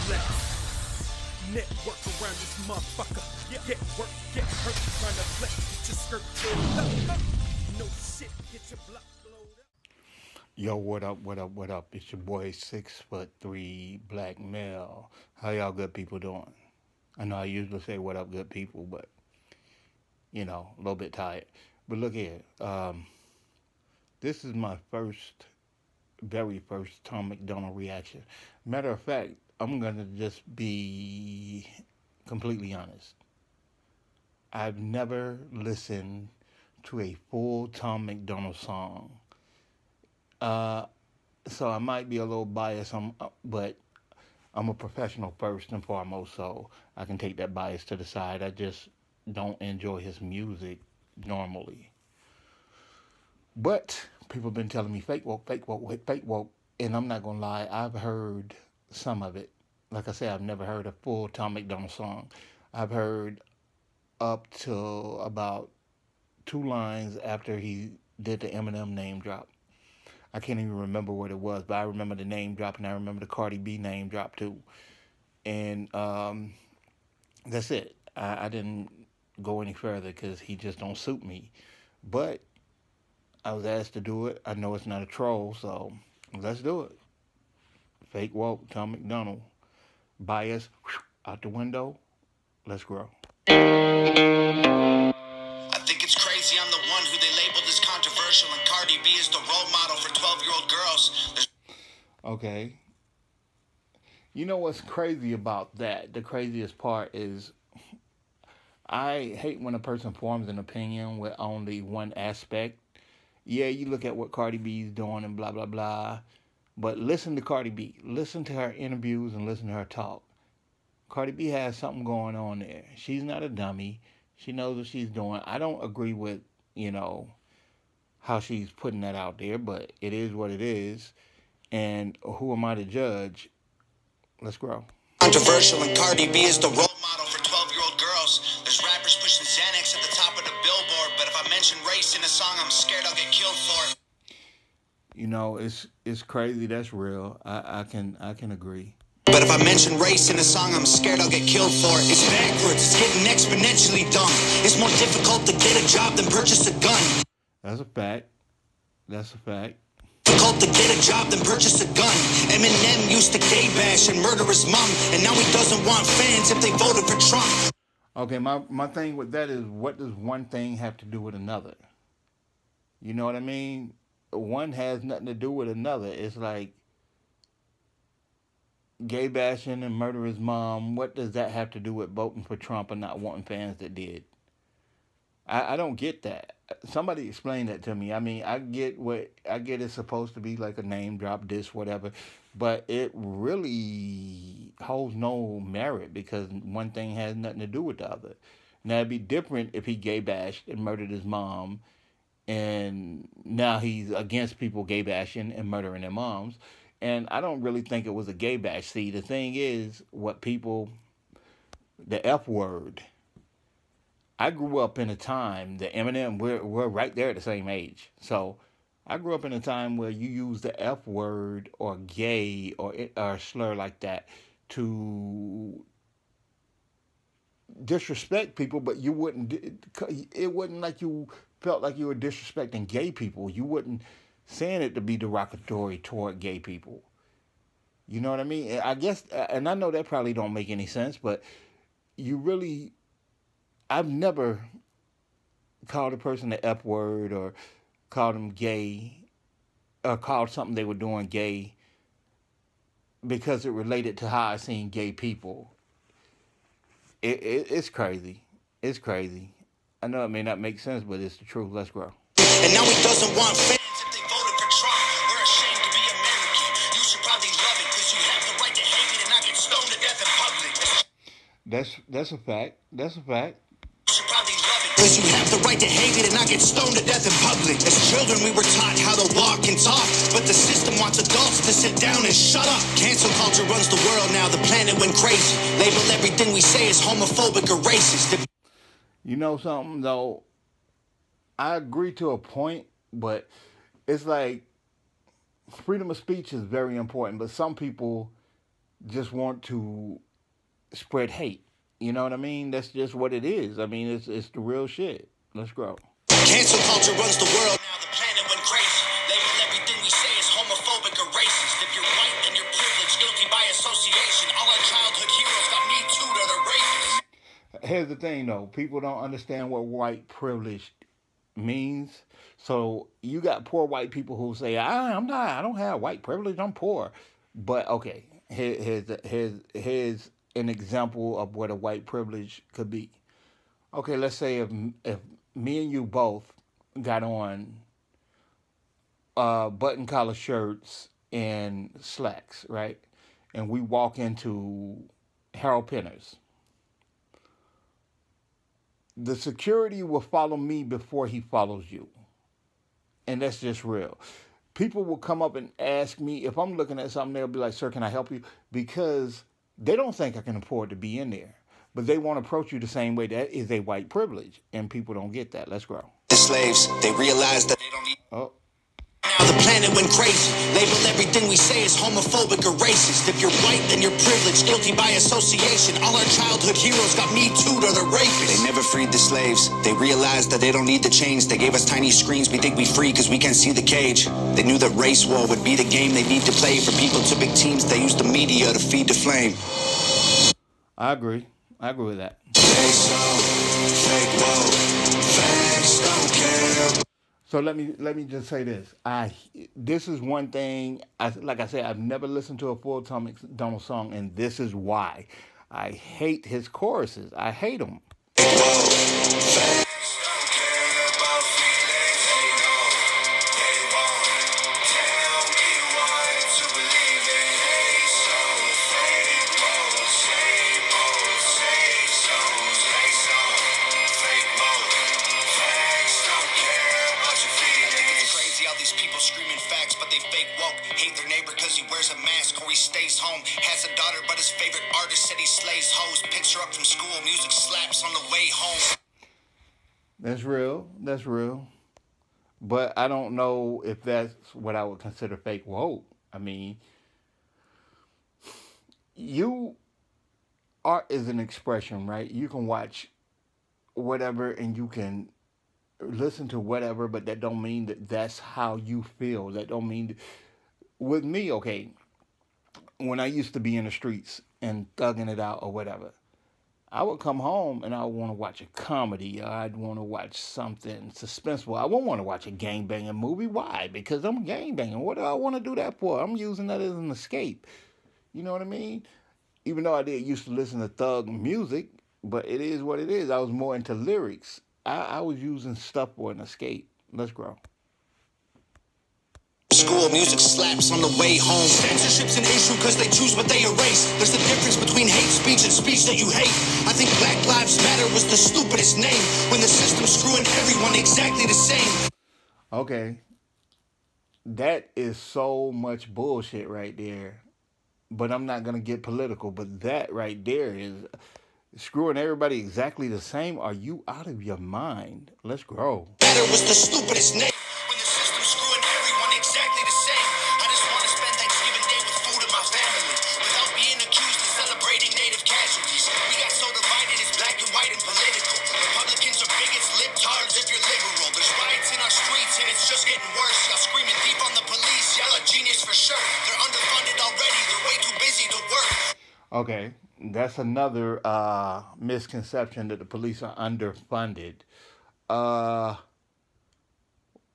Let's network around this motherfucker. Get work, get hurt, trying to flex, get your skirt filled up. No shit, get your block blowed up. Yo, what up, what up, what up? It's your boy, 6'3" black male. How y'all good people doing? I know I usually say what up, good people, but, you know, a little bit tired. But look here, this is my very first Tom Macdonald reaction. Matter of fact, I'm going to just be completely honest. I've never listened to a full Tom Macdonald song. So I might be a little biased, but I'm a professional first and foremost, so I can take that bias to the side. I just don't enjoy his music normally. But people have been telling me fake woke, fake woke, fake woke, and I'm not going to lie, I've heard some of it. Like I said, I've never heard a full Tom Macdonald song. I've heard up to about 2 lines after he did the Eminem name drop. I can't even remember what it was, but I remember the name drop, and I remember the Cardi B name drop too. And that's it. I didn't go any further because he just don't suit me. But I was asked to do it. I know it's not a troll, so let's do it. Fake woke, Tom Macdonald. Bias out the window. Let's grow. I think it's crazy I'm the one who they labeled as controversial, and Cardi B is the role model for 12-year-old girls. Okay. You know what's crazy about that? The craziest part is I hate when a person forms an opinion with only one aspect. Yeah, you look at what Cardi B is doing and blah, blah, blah. But listen to Cardi B. Listen to her interviews and listen to her talk. Cardi B has something going on there. She's not a dummy. She knows what she's doing. I don't agree with, how she's putting that out there, but it is what it is. And who am I to judge? Let's grow. Controversial, and Cardi B is the role model for 12-year-old girls. There's rappers pushing Xanax at the top of the billboard, but if I mention race in a song, I'm scared I'll get killed for it. You know, it's crazy. That's real. I can agree. But if I mention race in a song, I'm scared I'll get killed for it. It's backwards. It's getting exponentially dumb. It's more difficult to get a job than purchase a gun. That's a fact. That's a fact. Difficult to get a job than purchase a gun. Eminem used to gay bash and murder his mom, and now he doesn't want fans if they voted for Trump. Okay, my thing with that is, what does one thing have to do with another? You know what I mean? One has nothing to do with another. It's like gay bashing and murder his mom. What does that have to do with voting for Trump and not wanting fans that did? I don't get that. Somebody explain that to me. I mean, I get it's supposed to be like a name drop, this, whatever, but it really holds no merit because one thing has nothing to do with the other. Now, it'd be different if he gay bashed and murdered his mom, and now he's against people gay bashing and murdering their moms. And I don't really think it was a gay bash. See, the thing is, the F word. I grew up in a time, the Eminem, we're right there at the same age. So I grew up in a time where you use the F word or gay or a slur like that to disrespect people, but it wasn't like you felt like you were disrespecting gay people. You wouldn't saying it to be derogatory toward gay people. You know what I mean? I guess, and I know that probably don't make any sense, but I've never called a person the F word or called them gay or called something they were doing gay because it related to how I seen gay people. It's crazy. It's crazy. I know it may not make sense, but it's the truth. Let's grow. And now he doesn't want fans if they voted for Trump. We're ashamed to be American. You should probably love it because you have the right to hate it and not get stoned to death in public. That's a fact. That's a fact. You should probably love it because you have the right to hate it and not get stoned to death in public. As children, we were taught how to walk and talk, but the system wants adults to sit down and shut up. Cancel culture runs the world now. The planet went crazy. Label everything we say as homophobic or racist. You know something, though? I agree to a point, but it's like freedom of speech is very important, but some people just want to spread hate. You know what I mean? That's just what it is. I mean, it's the real shit. Let's grow. Cancel culture runs the world. Now the planet went crazy. Label everything we say is homophobic or racist. If you're white, then you're privileged, guilty by association. All our childhood heroes got me too to the rapists. Here's the thing, though. People don't understand what white privilege means. So you got poor white people who say, I don't have white privilege, I'm poor. But okay, here's an example of what a white privilege could be. Okay, let's say if me and you both got on button collar shirts and slacks, right? And we walk into Harold Pinner's. The security will follow me before he follows you. And that's just real. People will come up and ask me, if I'm looking at something, they'll be like, sir, can I help you? Because they don't think I can afford to be in there. But they won't approach you the same way. That is a white privilege. And people don't get that. Let's grow. The slaves, they realized that they don't need... Oh. Now the planet went crazy. Label everything we say is homophobic or racist. If you're white, then you're privileged, guilty by association. All our childhood heroes got me too to the rapists. They never freed the slaves. They realized that they don't need the chains. They gave us tiny screens. We think we free because we can't see the cage. They knew that race war would be the game they need to play. For people to big teams, they use the media to feed the flame. I agree with that. So let me just say this. This is one thing. Like I said, I've never listened to a full Tom Macdonald song, and this is why. I hate his choruses. I hate them. Has a daughter, but his favorite artist said he slays hoes. Picks her up from school, music slaps on the way home. That's real. That's real. But I don't know if that's what I would consider fake woke. I mean, art is an expression, right? You can watch whatever and you can listen to whatever, but that don't mean that that's how you feel. That don't mean... With me, okay, when I used to be in the streets and thugging it out or whatever, I would come home and I would want to watch a comedy, or I'd want to watch something suspenseful. I wouldn't want to watch a gangbanging movie. Why? Because I'm gangbanging. What do I want to do that for? I'm using that as an escape. You know what I mean? Even though I did used to listen to thug music, but it is what it is. I was more into lyrics. I was using stuff for an escape. Let's grow. School music slaps on the way home. Censorship's an issue because they choose what they erase. There's a difference between hate speech and speech that you hate. I think Black Lives Matter was the stupidest name when the system's screwing everyone exactly the same. Okay. That is so much bullshit right there. But I'm not going to get political. But that right there is screwing everybody exactly the same. Are you out of your mind? Let's grow. Matter was the stupidest name. Okay, that's another misconception that the police are underfunded.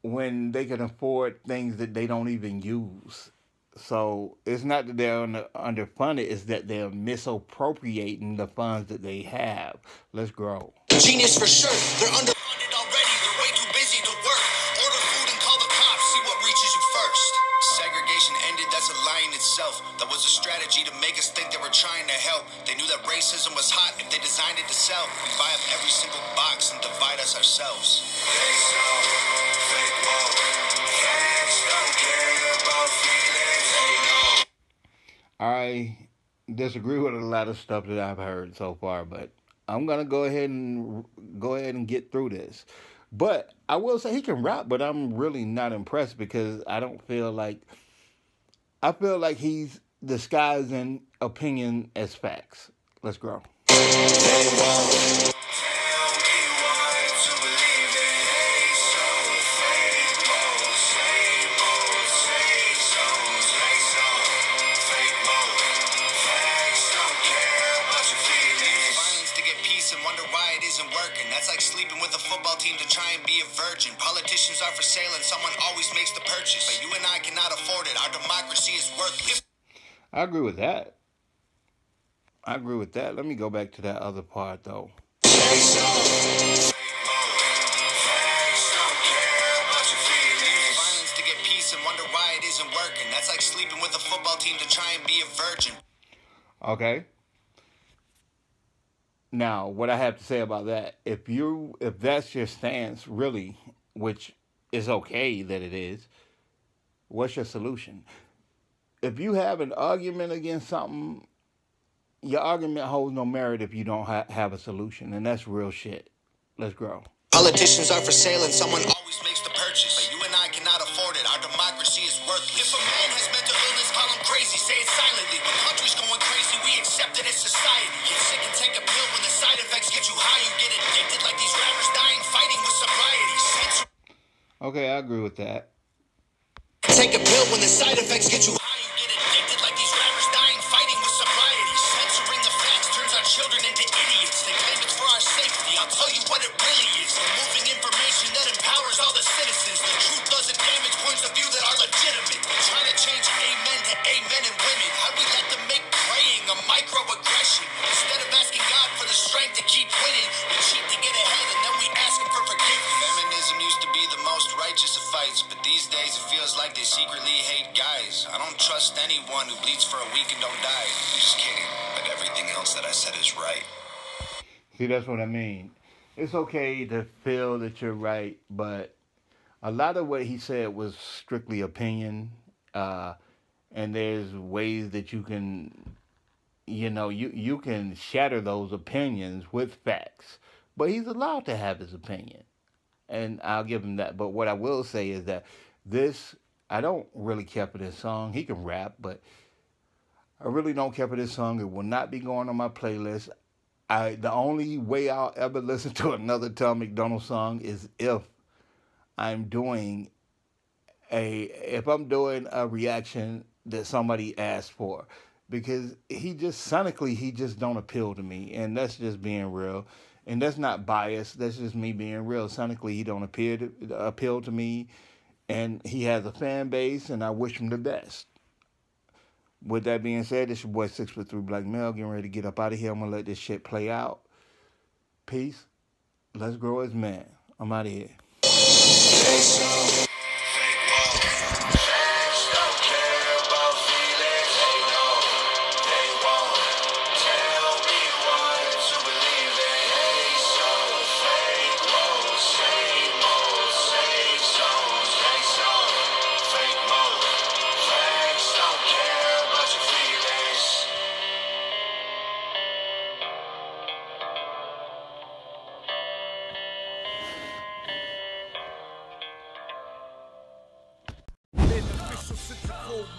When they can afford things that they don't even use. So it's not that they're underfunded, it's that they're misappropriating the funds that they have. Let's grow. Genius for sure. They're underfunded already. They're way too busy to work. Order food and call the cops. See what reaches you first. Segregation ended. That's a lie in itself. That was a strategy to make us think they were trying to help. They knew that racism was hot if they designed it to sell. We buy up every single box and divide us ourselves. They sell fake woke. Facts don't care about feelings. They know. I disagree with a lot of stuff that I've heard so far, but I'm gonna go ahead and get through this. But I will say he can rap, but I'm really not impressed because I feel like he's disguising opinion as facts. Let's grow. That's like sleeping with a football team to try and be a virgin. Politicians are for sale and someone always makes the purchase. But you and I cannot afford it. Our democracy is worthless. I agree with that. Let me go back to that other part, though. Violence to get peace and wonder why it isn't working. That's like sleeping with a football team to try and be a virgin. Okay. Now, what I have to say about that, if that's your stance, really, which is okay that it is, what's your solution? If you have an argument against something, your argument holds no merit if you don't have a solution, and that's real shit. Let's grow. Politicians are for sale and someone always makes the purchase. But you and I cannot afford it. Our democracy is worthless. If a man has mental illness, call him crazy. Say it silently. When country's going crazy, we accept it as society. Get sick and take a pill when the side effects get you high. You get addicted like these rappers dying fighting with sobriety. Okay, I agree with that. Take a pill when the side effects get you high. You get addicted like these rappers dying fighting with sobriety. Censoring the facts turns our children into idiots. They claim it's for our safety. I'll tell you what it really is. Removing information that empowers all the citizens. The truth doesn't damage points of view that are legitimate. Trying to change amen to amen and women. How we let them make praying a microaggression. Instead of asking God for the strength to keep winning, we cheat to get ahead and then we ask him for forgiveness. Feminism used to be the most righteous of fights, but these days it feels like they secretly hate guys. I don't trust anyone who bleeds for a week and don't die. I'm just kidding, but everything else that I said is right. See, that's what I mean. It's okay to feel that you're right, but a lot of what he said was strictly opinion, and there's ways that you can, you can shatter those opinions with facts. But he's allowed to have his opinion, and I'll give him that. But what I will say is that I don't really care for this song. He can rap, but I really don't care for this song. It will not be going on my playlist. The only way I'll ever listen to another Tom Macdonald song is if I'm doing a reaction that somebody asked for, because he just don't appeal to me, and that's just being real, and that's not biased. That's just me being real. Sonically, he don't appeal to me, and he has a fan base, and I wish him the best. With that being said, it's your boy 6'3" Black Male getting ready to get up out of here. I'm gonna let this shit play out. Peace. Let's grow as man. I'm out of here.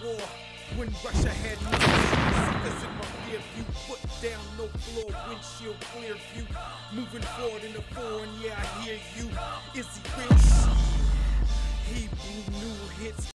War when Russia had no suckers in my rear view, foot down, no floor, windshield clear view, moving forward in the foreign, yeah I hear you. Is he real shit? He blew new hits.